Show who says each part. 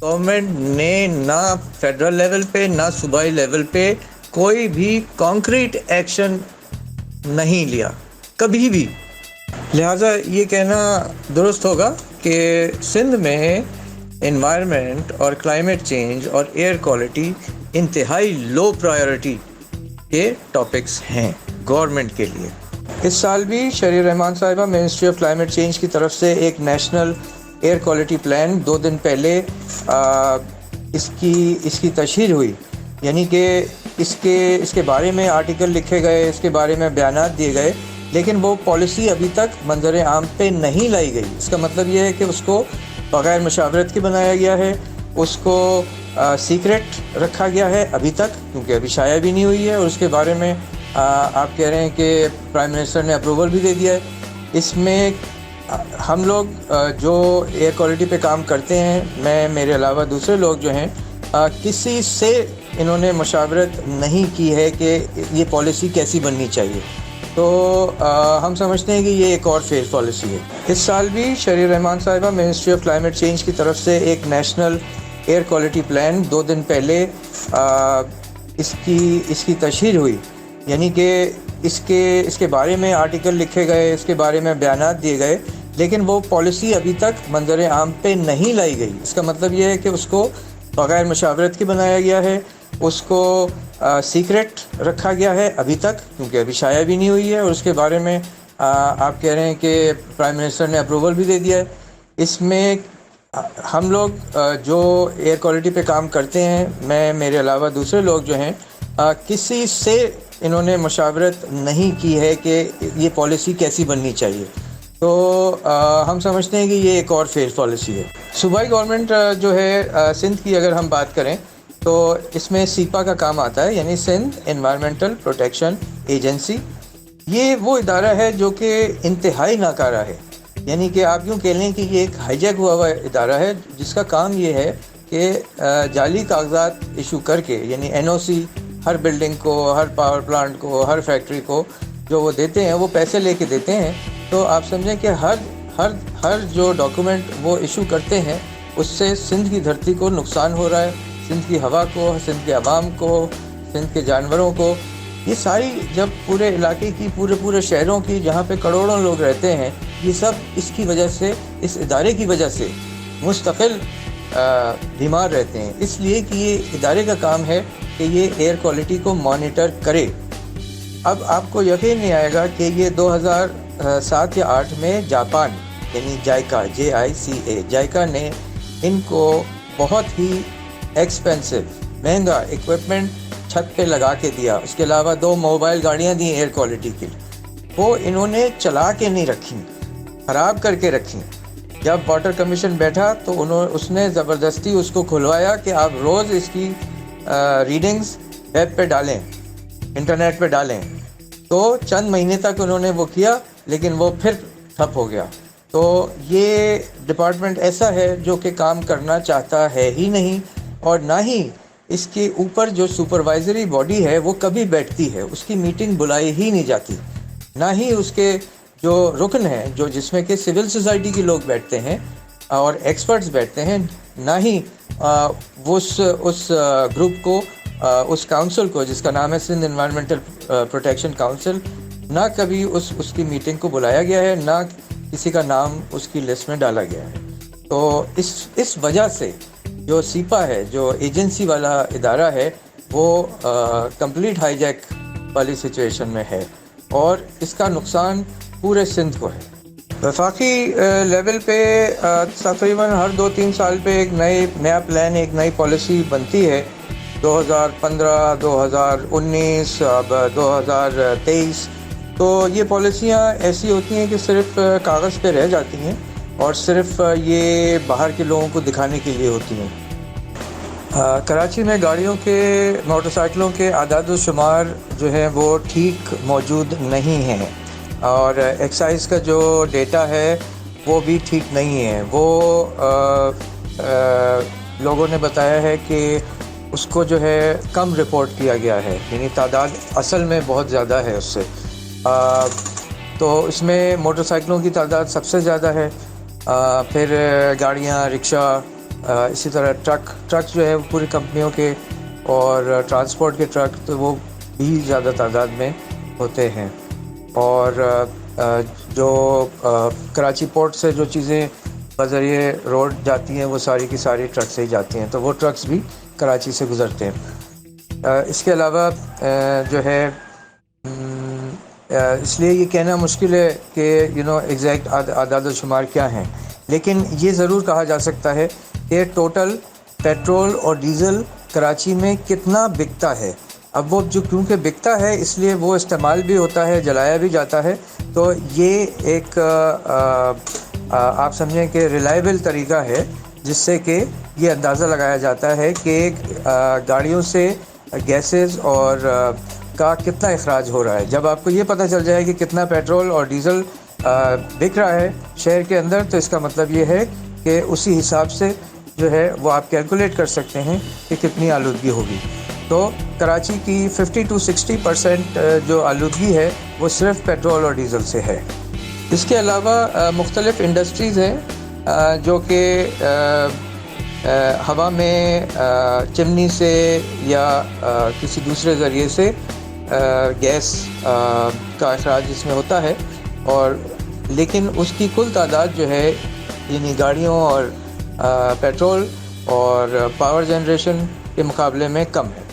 Speaker 1: Government نے نہ federal level پہ نہ صوبائی لیول پہ کوئی بھی کانکریٹ ایکشن نہیں لیا کبھی بھی. لہٰذا یہ کہنا درست ہوگا کہ سندھ میں انوائرمنٹ اور کلائمیٹ چینج اور ایئر کوالٹی انتہائی لو پرائیورٹی کے ٹاپکس ہیں گورنمنٹ کے لیے. اس سال بھی شہریار رحمان صاحبہ منسٹری آف کلائمیٹ چینج کی طرف سے ایک نیشنل ایئر کوالٹی پلان 2 دن پہلے اس کی تشہیر ہوئی. یعنی کہ اس کے بارے میں آرٹیکل لکھے گئے، اس کے بارے میں بیانات دیے گئے، لیکن وہ پالیسی ابھی تک منظر عام پہ نہیں لائی گئی. اس کا مطلب یہ ہے کہ اس کو بغیر مشاورت کے بنایا گیا ہے، اس کو سیکرٹ رکھا گیا ہے ابھی تک، کیونکہ ابھی شائع بھی نہیں ہوئی ہے، اور اس کے بارے میں آپ کہہ رہے ہیں کہ پرائم منسٹر نے اپروول بھی دے دیا ہے. اس میں ہم لوگ جو ایئر کوالٹی پہ کام کرتے ہیں، میرے علاوہ دوسرے لوگ جو ہیں، کسی سے انہوں نے مشاورت نہیں کی ہے کہ یہ پالیسی کیسی بننی چاہیے. تو ہم سمجھتے ہیں کہ یہ ایک اور فیل پالیسی ہے. اس سال بھی شہریار رحمان صاحبہ منسٹری آف کلائمیٹ چینج کی طرف سے ایک نیشنل ایئر کوالٹی پلان 2 دن پہلے اس کی تشہیر ہوئی. یعنی کہ اس کے بارے میں آرٹیکل لکھے گئے، اس کے بارے میں بیانات دیے گئے، لیکن وہ پالیسی ابھی تک منظر عام پہ نہیں لائی گئی. اس کا مطلب یہ ہے کہ اس کو بغیر مشاورت کے بنایا گیا ہے، اس کو سیکرٹ رکھا گیا ہے ابھی تک، کیونکہ ابھی شائع بھی نہیں ہوئی ہے، اور اس کے بارے میں آپ کہہ رہے ہیں کہ پرائم منسٹر نے اپروول بھی دے دیا ہے. اس میں ہم لوگ جو ایئر کوالٹی پہ کام کرتے ہیں، میرے علاوہ دوسرے لوگ جو ہیں، کسی سے انہوں نے مشاورت نہیں کی ہے کہ یہ پالیسی کیسی بننی چاہیے. تو ہم سمجھتے ہیں کہ یہ ایک اور فیل پالیسی ہے. صوبائی گورنمنٹ جو ہے سندھ کی اگر ہم بات کریں تو اس میں سیپا کا کام آتا ہے، یعنی سندھ انوائرمنٹل پروٹیکشن ایجنسی. یہ وہ ادارہ ہے جو کہ انتہائی ناکارہ ہے. یعنی کہ آپ یوں کہہ لیں کہ یہ ایک ہائی جیک ہوا ادارہ ہے، جس کا کام یہ ہے کہ جعلی کاغذات ایشو کر کے، یعنی NOC ہر بلڈنگ کو، ہر پاور پلانٹ کو، ہر فیکٹری کو جو وہ دیتے ہیں، وہ پیسے لے کے دیتے ہیں. تو آپ سمجھیں کہ ہر جو ڈاکومنٹ وہ ایشو کرتے ہیں، اس سے سندھ کی دھرتی کو نقصان ہو رہا ہے، سندھ کی ہوا کو، سندھ کے عوام کو، سندھ کے جانوروں کو. یہ ساری جب پورے علاقے کی، پورے شہروں کی، جہاں پہ کروڑوں لوگ رہتے ہیں، یہ سب اس کی وجہ سے، اس ادارے کی وجہ سے مستقل بیمار رہتے ہیں. اس لیے کہ یہ ادارے کا کام ہے کہ یہ ایئر کوالٹی کو مانیٹر کرے. اب آپ کو یقین نہیں آئے گا کہ یہ 2007 یا 2008 میں جاپان، یعنی جائکا، JICA، جائکا نے ان کو بہت ہی ایکسپینسو، مہنگا ایکوپمنٹ چھت پہ لگا کے دیا. اس کے علاوہ 2 موبائل گاڑیاں دیں ایئر کوالٹی کے لیے. وہ انہوں نے چلا کے نہیں رکھی، خراب کر کے رکھی. جب واٹر کمیشن بیٹھا تو اس نے زبردستی اس کو کھلوایا کہ آپ روز اس کی ریڈنگز ویب پہ ڈالیں، انٹرنیٹ پہ ڈالیں. تو چند مہینے تک انہوں نے وہ کیا، لیکن وہ پھر ٹھپ ہو گیا. تو یہ ڈپارٹمنٹ ایسا ہے جو کہ کام کرنا چاہتا ہے ہی نہیں، اور نہ ہی اس کے اوپر جو سپروائزری باڈی ہے وہ کبھی بیٹھتی ہے. اس کی میٹنگ بلائی ہی نہیں جاتی. نہ ہی اس کے جو رکن ہیں، جس میں کہ سول سوسائٹی کے لوگ بیٹھتے ہیں اور ایکسپرٹس بیٹھتے ہیں، نہ ہی اس گروپ کو، اس کاؤنسل کو جس کا نام ہے سندھ انوائرمنٹل پروٹیکشن کاؤنسل، نہ کبھی اس کی میٹنگ کو بلایا گیا ہے، نہ کسی کا نام اس کی لسٹ میں ڈالا گیا ہے. تو اس وجہ سے جو سیپا ہے، جو ایجنسی والا ادارہ ہے، وہ کمپلیٹ ہائی جیک والی سچویشن میں ہے، اور اس کا نقصان پورے سندھ کو ہے. وفاقی لیول پہ تقریباً ہر 2-3 سال پہ ایک نیا پلان، ایک نئی پالیسی بنتی ہے. 2015، 2019، اب 2023. تو یہ پالیسیاں ایسی ہوتی ہیں کہ صرف کاغذ پہ رہ جاتی ہیں، اور صرف یہ باہر کے لوگوں کو دکھانے کے لیے ہوتی ہیں. کراچی میں گاڑیوں کے، موٹر سائیکلوں کے اعداد و شمار جو ہے وہ ٹھیک موجود نہیں ہیں، اور ایکسائز کا جو ڈیٹا ہے وہ بھی ٹھیک نہیں ہے. وہ لوگوں نے بتایا ہے کہ اس کو جو ہے کم رپورٹ کیا گیا ہے، یعنی تعداد اصل میں بہت زیادہ ہے اس سے. تو اس میں موٹر سائیکلوں کی تعداد سب سے زیادہ ہے، پھر گاڑیاں، رکشہ، اسی طرح ٹرک جو ہے پوری کمپنیوں کے اور ٹرانسپورٹ کے ٹرک تو وہ بھی زیادہ تعداد میں ہوتے ہیں. اور جو کراچی پورٹ سے جو چیزیں بذریعے روڈ جاتی ہیں وہ ساری کی ساری ٹرک سے ہی جاتی ہیں, تو وہ ٹرکس بھی کراچی سے گزرتے ہیں. اس کے علاوہ جو ہے اس لیے یہ کہنا مشکل ہے کہ ایگزیکٹ اعداد و شمار کیا ہیں, لیکن یہ ضرور کہا جا سکتا ہے کہ ٹوٹل پیٹرول اور ڈیزل کراچی میں کتنا بکتا ہے. اب وہ جو کیونکہ بکتا ہے اس لیے وہ استعمال بھی ہوتا ہے, جلایا بھی جاتا ہے, تو یہ ایک آپ سمجھیں کہ ریلائبل طریقہ ہے جس سے کہ یہ اندازہ لگایا جاتا ہے کہ گاڑیوں سے گیسز اور کا کتنا اخراج ہو رہا ہے. جب آپ کو یہ پتہ چل جائے کہ کتنا پیٹرول اور ڈیزل بک رہا ہے شہر کے اندر, تو اس کا مطلب یہ ہے کہ اسی حساب سے جو ہے وہ آپ کیلکولیٹ کر سکتے ہیں کہ کتنی آلودگی ہوگی. تو کراچی کی 50 to 60% جو آلودگی ہے وہ صرف پیٹرول اور ڈیزل سے ہے. اس کے علاوہ مختلف انڈسٹریز ہیں جو کہ ہوا میں چمنی سے یا کسی دوسرے ذریعے سے گیس کا اخراج اس میں ہوتا ہے, اور لیکن اس کی کل تعداد جو ہے یعنی گاڑیوں اور پیٹرول اور پاور جنریشن کے مقابلے میں کم ہے.